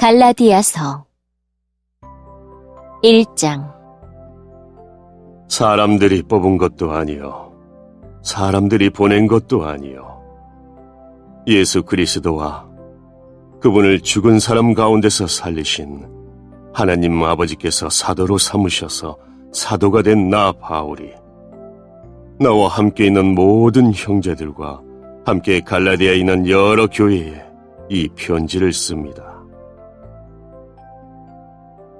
갈라디아서 1장. 사람들이 뽑은 것도 아니요 사람들이 보낸 것도 아니요 예수 그리스도와 그분을 죽은 사람 가운데서 살리신 하나님 아버지께서 사도로 삼으셔서 사도가 된 나 바울이 나와 함께 있는 모든 형제들과 함께 갈라디아에 있는 여러 교회에 이 편지를 씁니다.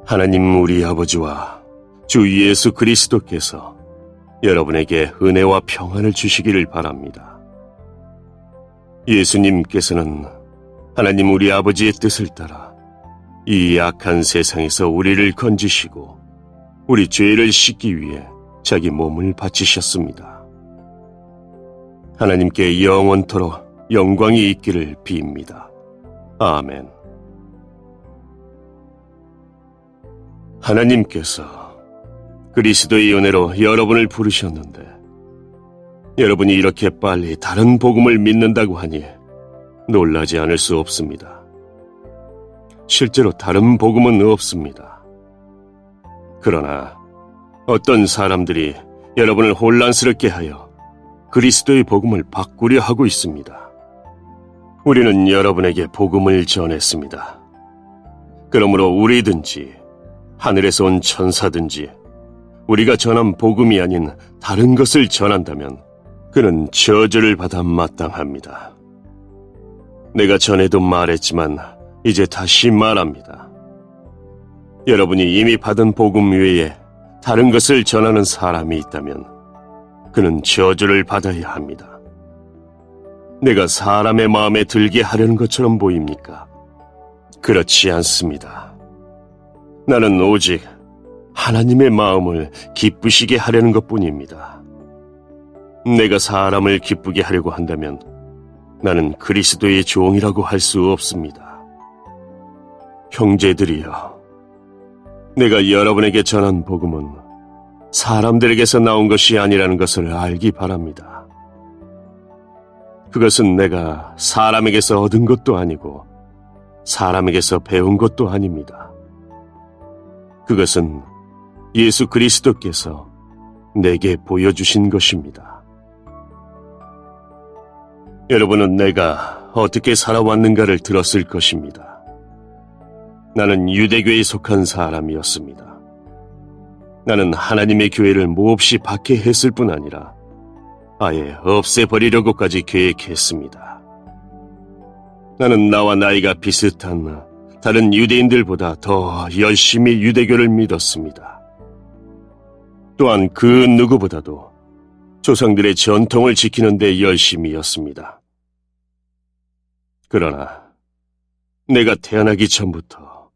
하나님 우리 아버지와 주 예수 그리스도께서 여러분에게 은혜와 평안을 주시기를 바랍니다. 예수님께서는 하나님 우리 아버지의 뜻을 따라 이 악한 세상에서 우리를 건지시고 우리 죄를 씻기 위해 자기 몸을 바치셨습니다. 하나님께 영원토록 영광이 있기를 빕니다. 아멘. 하나님께서 그리스도의 은혜로 여러분을 부르셨는데 여러분이 이렇게 빨리 다른 복음을 믿는다고 하니 놀라지 않을 수 없습니다. 실제로 다른 복음은 없습니다. 그러나 어떤 사람들이 여러분을 혼란스럽게 하여 그리스도의 복음을 바꾸려 하고 있습니다. 우리는 여러분에게 복음을 전했습니다. 그러므로 우리든지 하늘에서 온 천사든지 우리가 전한 복음이 아닌 다른 것을 전한다면 그는 저주를 받아 마땅합니다. 내가 전에도 말했지만 이제 다시 말합니다. 여러분이 이미 받은 복음 외에 다른 것을 전하는 사람이 있다면 그는 저주를 받아야 합니다. 내가 사람의 마음에 들게 하려는 것처럼 보입니까? 그렇지 않습니다. 나는 오직 하나님의 마음을 기쁘시게 하려는 것뿐입니다. 내가 사람을 기쁘게 하려고 한다면 나는 그리스도의 종이라고 할 수 없습니다. 형제들이여, 내가 여러분에게 전한 복음은 사람들에게서 나온 것이 아니라는 것을 알기 바랍니다. 그것은 내가 사람에게서 얻은 것도 아니고 사람에게서 배운 것도 아닙니다. 그것은 예수 그리스도께서 내게 보여주신 것입니다. 여러분은 내가 어떻게 살아왔는가를 들었을 것입니다. 나는 유대교에 속한 사람이었습니다. 나는 하나님의 교회를 몹시 박해했을 뿐 아니라 아예 없애버리려고까지 계획했습니다. 나는 나와 나이가 비슷한 다른 유대인들보다 더 열심히 유대교를 믿었습니다. 또한 그 누구보다도 조상들의 전통을 지키는 데 열심이었습니다. 그러나 내가 태어나기 전부터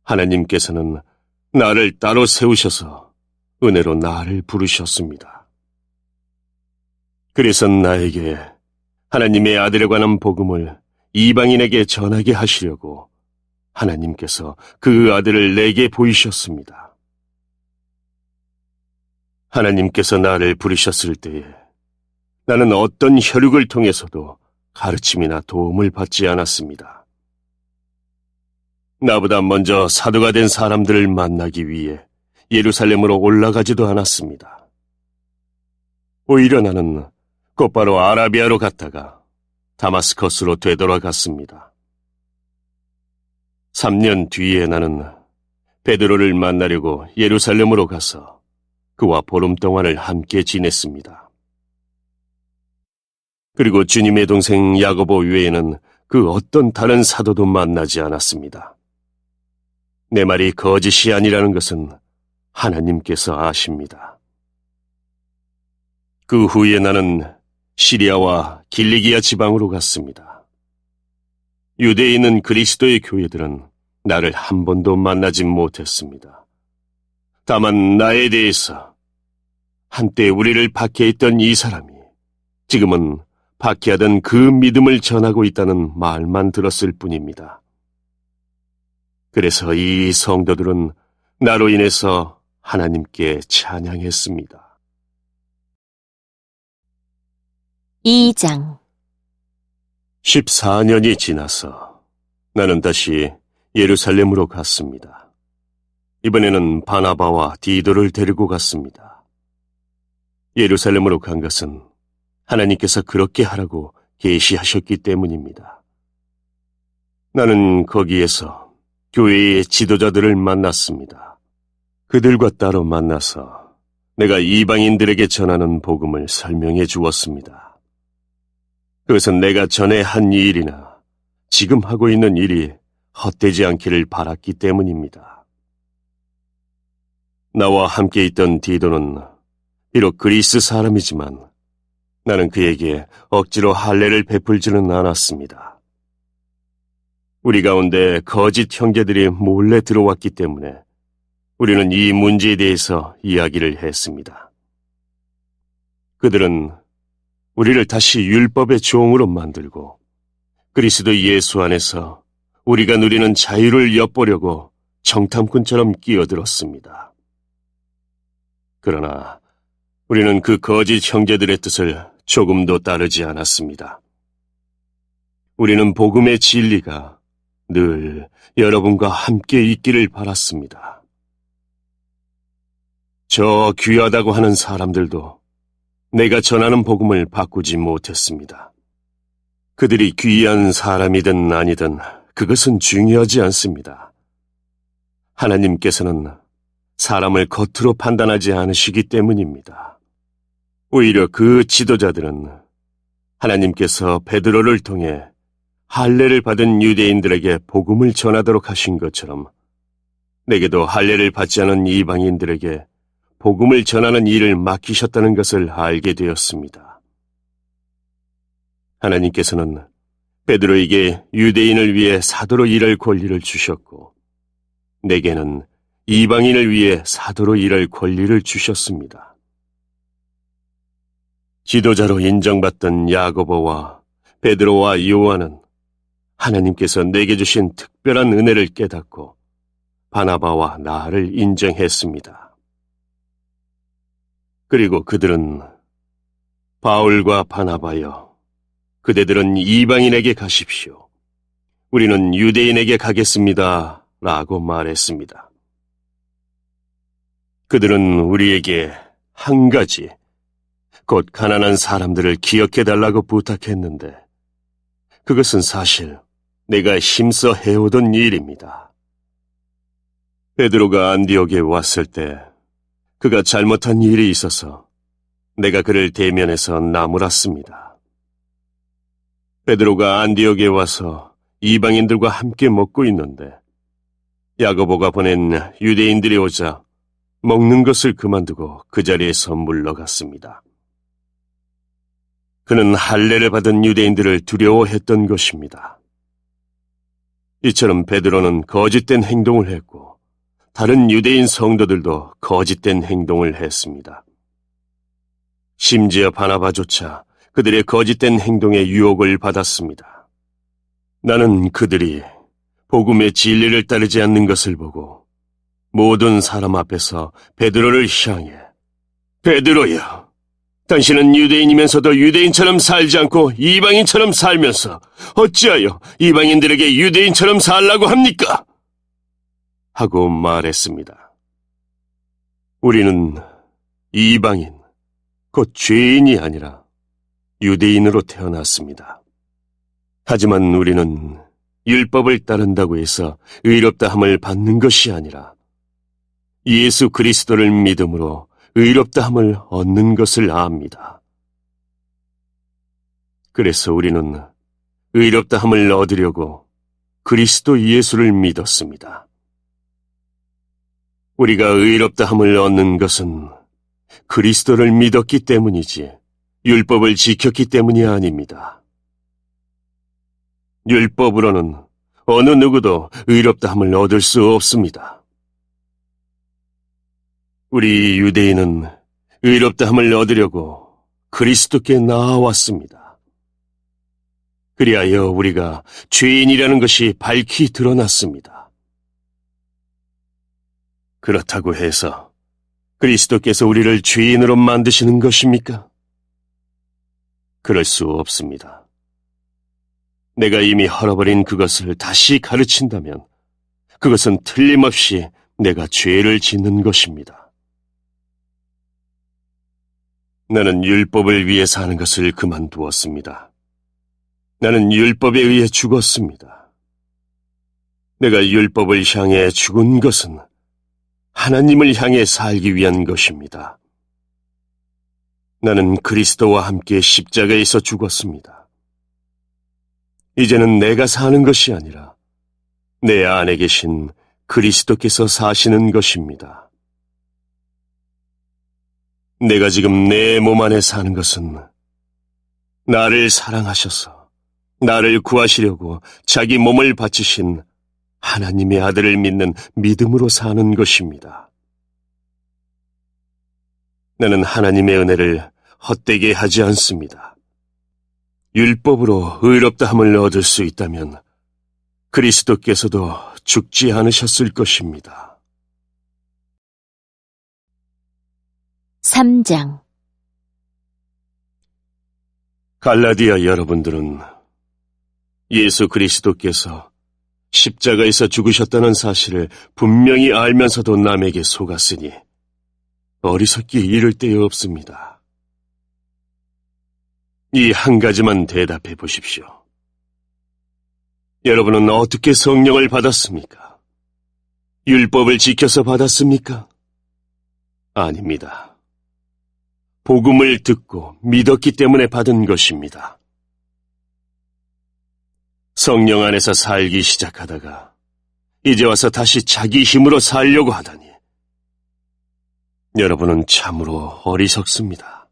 하나님께서는 나를 따로 세우셔서 은혜로 나를 부르셨습니다. 그래서 나에게 하나님의 아들에 관한 복음을 이방인에게 전하게 하시려고 하나님께서 그 아들을 내게 보이셨습니다. 하나님께서 나를 부르셨을 때에 나는 어떤 혈육을 통해서도 가르침이나 도움을 받지 않았습니다. 나보다 먼저 사도가 된 사람들을 만나기 위해 예루살렘으로 올라가지도 않았습니다. 오히려 나는 곧바로 아라비아로 갔다가 다마스커스로 되돌아갔습니다. 3년 뒤에 나는 베드로를 만나려고 예루살렘으로 가서 그와 보름 동안을 함께 지냈습니다. 그리고 주님의 동생 야고보 외에는 그 어떤 다른 사도도 만나지 않았습니다. 내 말이 거짓이 아니라는 것은 하나님께서 아십니다. 그 후에 나는 시리아와 길리기아 지방으로 갔습니다. 유대에 있는 그리스도의 교회들은 나를 한 번도 만나지 못했습니다. 다만 나에 대해서 한때 우리를 박해했던 이 사람이 지금은 박해하던 그 믿음을 전하고 있다는 말만 들었을 뿐입니다. 그래서 이 성도들은 나로 인해서 하나님께 찬양했습니다. 2장. 14년이 지나서 나는 다시 예루살렘으로 갔습니다. 이번에는 바나바와 디도를 데리고 갔습니다. 예루살렘으로 간 것은 하나님께서 그렇게 하라고 계시하셨기 때문입니다. 나는 거기에서 교회의 지도자들을 만났습니다. 그들과 따로 만나서 내가 이방인들에게 전하는 복음을 설명해 주었습니다. 그것은 내가 전에 한 일이나 지금 하고 있는 일이 헛되지 않기를 바랐기 때문입니다. 나와 함께 있던 디도는 비록 그리스 사람이지만 나는 그에게 억지로 할례를 베풀지는 않았습니다. 우리 가운데 거짓 형제들이 몰래 들어왔기 때문에 우리는 이 문제에 대해서 이야기를 했습니다. 그들은 우리를 다시 율법의 종으로 만들고 그리스도 예수 안에서 우리가 누리는 자유를 엿보려고 정탐꾼처럼 끼어들었습니다. 그러나 우리는 그 거짓 형제들의 뜻을 조금도 따르지 않았습니다. 우리는 복음의 진리가 늘 여러분과 함께 있기를 바랐습니다. 저 귀하다고 하는 사람들도 내가 전하는 복음을 바꾸지 못했습니다. 그들이 귀한 사람이든 아니든 그것은 중요하지 않습니다. 하나님께서는 사람을 겉으로 판단하지 않으시기 때문입니다. 오히려 그 지도자들은 하나님께서 베드로를 통해 할례를 받은 유대인들에게 복음을 전하도록 하신 것처럼 내게도 할례를 받지 않은 이방인들에게 복음을 전하는 일을 맡기셨다는 것을 알게 되었습니다. 하나님께서는 베드로에게 유대인을 위해 사도로 일할 권리를 주셨고 내게는 이방인을 위해 사도로 일할 권리를 주셨습니다. 지도자로 인정받던 야고보와 베드로와 요한은 하나님께서 내게 주신 특별한 은혜를 깨닫고 바나바와 나를 인정했습니다. 그리고 그들은 바울과 바나바여, 그대들은 이방인에게 가십시오. 우리는 유대인에게 가겠습니다. 라고 말했습니다. 그들은 우리에게 한 가지, 곧 가난한 사람들을 기억해달라고 부탁했는데 그것은 사실 내가 힘써 해오던 일입니다. 베드로가 안디옥에 왔을 때 그가 잘못한 일이 있어서 내가 그를 대면해서 나무랐습니다. 베드로가 안디옥에 와서 이방인들과 함께 먹고 있는데 야고보가 보낸 유대인들이 오자 먹는 것을 그만두고 그 자리에서 물러갔습니다. 그는 할례를 받은 유대인들을 두려워했던 것입니다. 이처럼 베드로는 거짓된 행동을 했고 다른 유대인 성도들도 거짓된 행동을 했습니다. 심지어 바나바조차 그들의 거짓된 행동에 유혹을 받았습니다. 나는 그들이 복음의 진리를 따르지 않는 것을 보고 모든 사람 앞에서 베드로를 향해 베드로여, 당신은 유대인이면서도 유대인처럼 살지 않고 이방인처럼 살면서 어찌하여 이방인들에게 유대인처럼 살라고 합니까? 하고 말했습니다. 우리는 이방인, 곧 죄인이 아니라 유대인으로 태어났습니다. 하지만 우리는 율법을 따른다고 해서 의롭다함을 받는 것이 아니라 예수 그리스도를 믿음으로 의롭다함을 얻는 것을 압니다. 그래서 우리는 의롭다함을 얻으려고 그리스도 예수를 믿었습니다. 우리가 의롭다함을 얻는 것은 그리스도를 믿었기 때문이지 율법을 지켰기 때문이 아닙니다. 율법으로는 어느 누구도 의롭다함을 얻을 수 없습니다. 우리 유대인은 의롭다함을 얻으려고 그리스도께 나아왔습니다. 그리하여 우리가 죄인이라는 것이 밝히 드러났습니다. 그렇다고 해서 그리스도께서 우리를 죄인으로 만드시는 것입니까? 그럴 수 없습니다. 내가 이미 헐어버린 그것을 다시 가르친다면 그것은 틀림없이 내가 죄를 짓는 것입니다. 나는 율법을 위해 사는 것을 그만두었습니다. 나는 율법에 의해 죽었습니다. 내가 율법을 향해 죽은 것은 하나님을 향해 살기 위한 것입니다. 나는 그리스도와 함께 십자가에서 죽었습니다. 이제는 내가 사는 것이 아니라 내 안에 계신 그리스도께서 사시는 것입니다. 내가 지금 내 몸 안에 사는 것은 나를 사랑하셔서 나를 구하시려고 자기 몸을 바치신 하나님의 아들을 믿는 믿음으로 사는 것입니다. 나는 하나님의 은혜를 헛되게 하지 않습니다. 율법으로 의롭다함을 얻을 수 있다면 그리스도께서도 죽지 않으셨을 것입니다. 3장 갈라디아 여러분들은 예수 그리스도께서 십자가에서 죽으셨다는 사실을 분명히 알면서도 남에게 속았으니 어리석기 이를 데가 없습니다. 이 한 가지만 대답해 보십시오. 여러분은 어떻게 성령을 받았습니까? 율법을 지켜서 받았습니까? 아닙니다. 복음을 듣고 믿었기 때문에 받은 것입니다. 성령 안에서 살기 시작하다가 이제 와서 다시 자기 힘으로 살려고 하다니 여러분은 참으로 어리석습니다.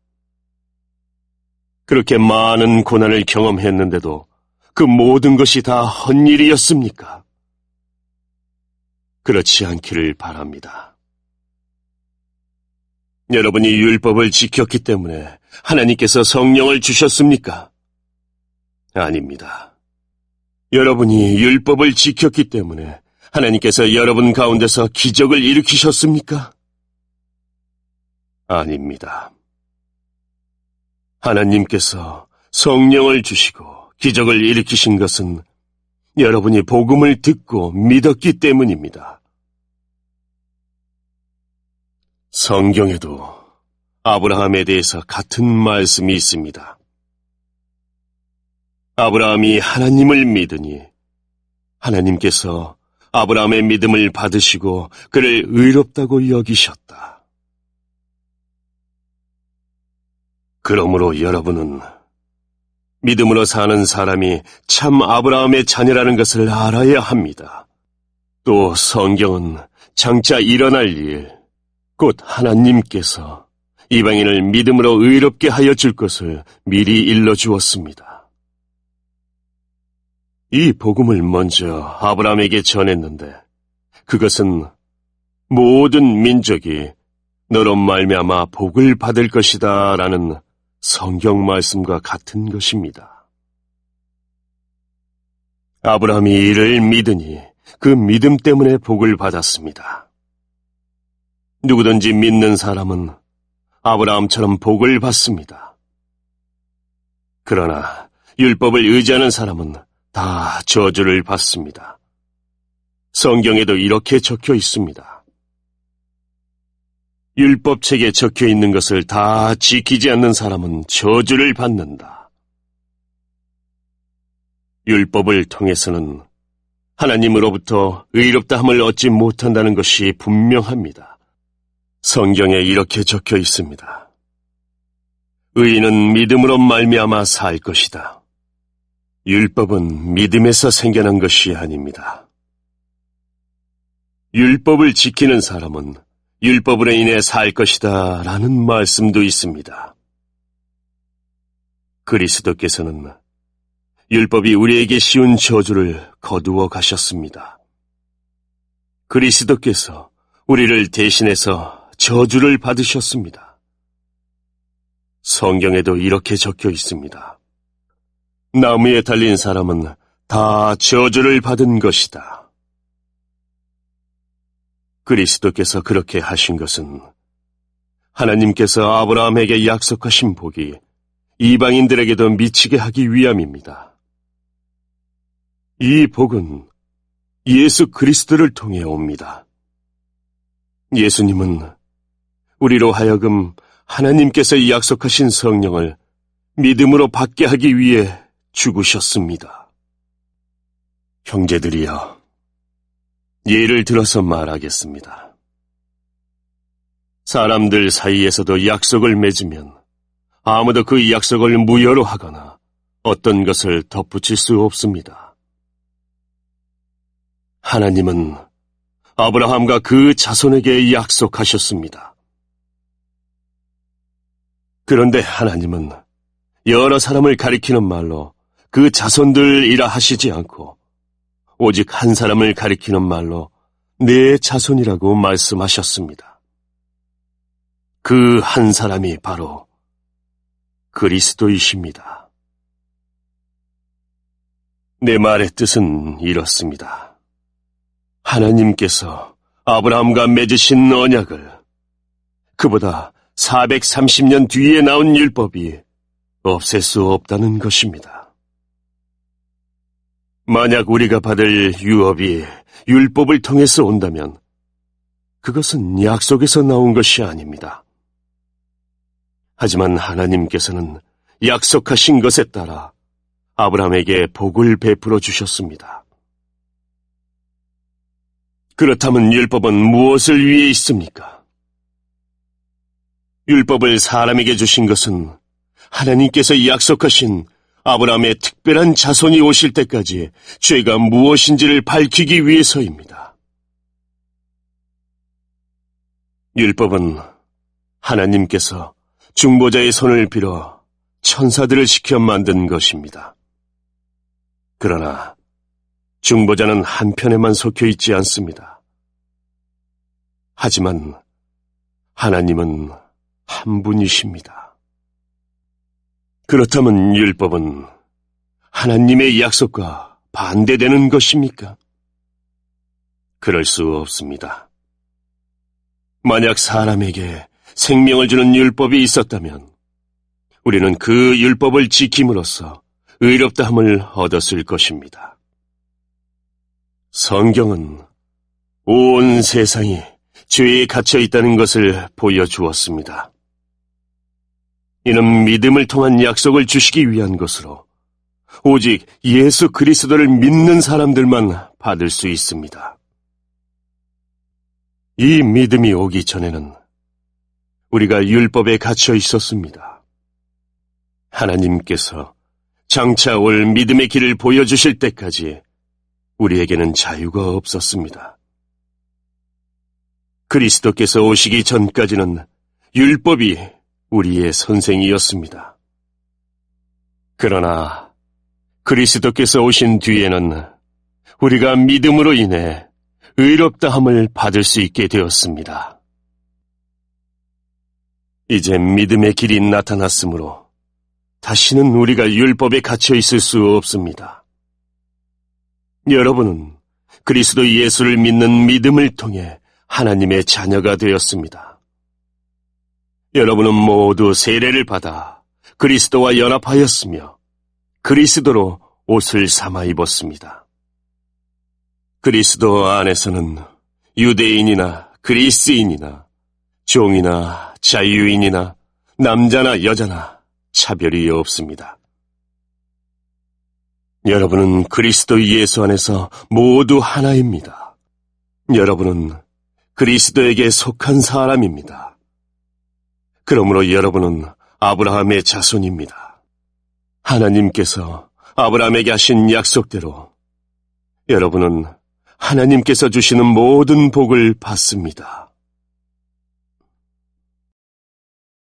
그렇게 많은 고난을 경험했는데도 그 모든 것이 다 헛일이었습니까? 그렇지 않기를 바랍니다. 여러분이 율법을 지켰기 때문에 하나님께서 성령을 주셨습니까? 아닙니다. 여러분이 율법을 지켰기 때문에 하나님께서 여러분 가운데서 기적을 일으키셨습니까? 아닙니다. 하나님께서 성령을 주시고 기적을 일으키신 것은 여러분이 복음을 듣고 믿었기 때문입니다. 성경에도 아브라함에 대해서 같은 말씀이 있습니다. 아브라함이 하나님을 믿으니 하나님께서 아브라함의 믿음을 받으시고 그를 의롭다고 여기셨다. 그러므로 여러분은 믿음으로 사는 사람이 참 아브라함의 자녀라는 것을 알아야 합니다. 또 성경은 장차 일어날 일, 곧 하나님께서 이방인을 믿음으로 의롭게 하여 줄 것을 미리 일러주었습니다. 이 복음을 먼저 아브라함에게 전했는데 그것은 모든 민족이 너로 말미암아 복을 받을 것이다 라는 성경 말씀과 같은 것입니다. 아브라함이 이를 믿으니 그 믿음 때문에 복을 받았습니다. 누구든지 믿는 사람은 아브라함처럼 복을 받습니다. 그러나 율법을 의지하는 사람은 다 저주를 받습니다. 성경에도 이렇게 적혀 있습니다. 율법책에 적혀 있는 것을 다 지키지 않는 사람은 저주를 받는다. 율법을 통해서는 하나님으로부터 의롭다함을 얻지 못한다는 것이 분명합니다. 성경에 이렇게 적혀 있습니다. 의인은 믿음으로 말미암아 살 것이다. 율법은 믿음에서 생겨난 것이 아닙니다. 율법을 지키는 사람은 율법으로 인해 살 것이다 라는 말씀도 있습니다. 그리스도께서는 율법이 우리에게 씌운 저주를 거두어 가셨습니다. 그리스도께서 우리를 대신해서 저주를 받으셨습니다. 성경에도 이렇게 적혀 있습니다. 나무에 달린 사람은 다 저주를 받은 것이다. 그리스도께서 그렇게 하신 것은 하나님께서 아브라함에게 약속하신 복이 이방인들에게도 미치게 하기 위함입니다. 이 복은 예수 그리스도를 통해 옵니다. 예수님은 우리로 하여금 하나님께서 약속하신 성령을 믿음으로 받게 하기 위해 죽으셨습니다. 형제들이여, 예를 들어서 말하겠습니다. 사람들 사이에서도 약속을 맺으면 아무도 그 약속을 무효로 하거나 어떤 것을 덧붙일 수 없습니다. 하나님은 아브라함과 그 자손에게 약속하셨습니다. 그런데 하나님은 여러 사람을 가리키는 말로 그 자손들이라 하시지 않고 오직 한 사람을 가리키는 말로 내 자손이라고 말씀하셨습니다. 그 한 사람이 바로 그리스도이십니다. 내 말의 뜻은 이렇습니다. 하나님께서 아브라함과 맺으신 언약을 그보다 430년 뒤에 나온 율법이 없앨 수 없다는 것입니다. 만약 우리가 받을 유업이 율법을 통해서 온다면 그것은 약속에서 나온 것이 아닙니다. 하지만 하나님께서는 약속하신 것에 따라 아브라함에게 복을 베풀어 주셨습니다. 그렇다면 율법은 무엇을 위해 있습니까? 율법을 사람에게 주신 것은 하나님께서 약속하신 아브라함의 특별한 자손이 오실 때까지 죄가 무엇인지를 밝히기 위해서입니다. 율법은 하나님께서 중보자의 손을 빌어 천사들을 시켜 만든 것입니다. 그러나 중보자는 한편에만 속혀 있지 않습니다. 하지만 하나님은 한 분이십니다. 그렇다면 율법은 하나님의 약속과 반대되는 것입니까? 그럴 수 없습니다. 만약 사람에게 생명을 주는 율법이 있었다면 우리는 그 율법을 지킴으로써 의롭다함을 얻었을 것입니다. 성경은 온 세상이 죄에 갇혀 있다는 것을 보여주었습니다. 이는 믿음을 통한 약속을 주시기 위한 것으로 오직 예수 그리스도를 믿는 사람들만 받을 수 있습니다. 이 믿음이 오기 전에는 우리가 율법에 갇혀 있었습니다. 하나님께서 장차 올 믿음의 길을 보여주실 때까지 우리에게는 자유가 없었습니다. 그리스도께서 오시기 전까지는 율법이 우리의 선생이었습니다. 그러나 그리스도께서 오신 뒤에는 우리가 믿음으로 인해 의롭다함을 받을 수 있게 되었습니다. 이제 믿음의 길이 나타났으므로 다시는 우리가 율법에 갇혀 있을 수 없습니다. 여러분은 그리스도 예수를 믿는 믿음을 통해 하나님의 자녀가 되었습니다. 여러분은 모두 세례를 받아 그리스도와 연합하였으며 그리스도로 옷을 삼아 입었습니다. 그리스도 안에서는 유대인이나 그리스인이나 종이나 자유인이나 남자나 여자나 차별이 없습니다. 여러분은 그리스도 예수 안에서 모두 하나입니다. 여러분은 그리스도에게 속한 사람입니다. 그러므로 여러분은 아브라함의 자손입니다. 하나님께서 아브라함에게 하신 약속대로 여러분은 하나님께서 주시는 모든 복을 받습니다.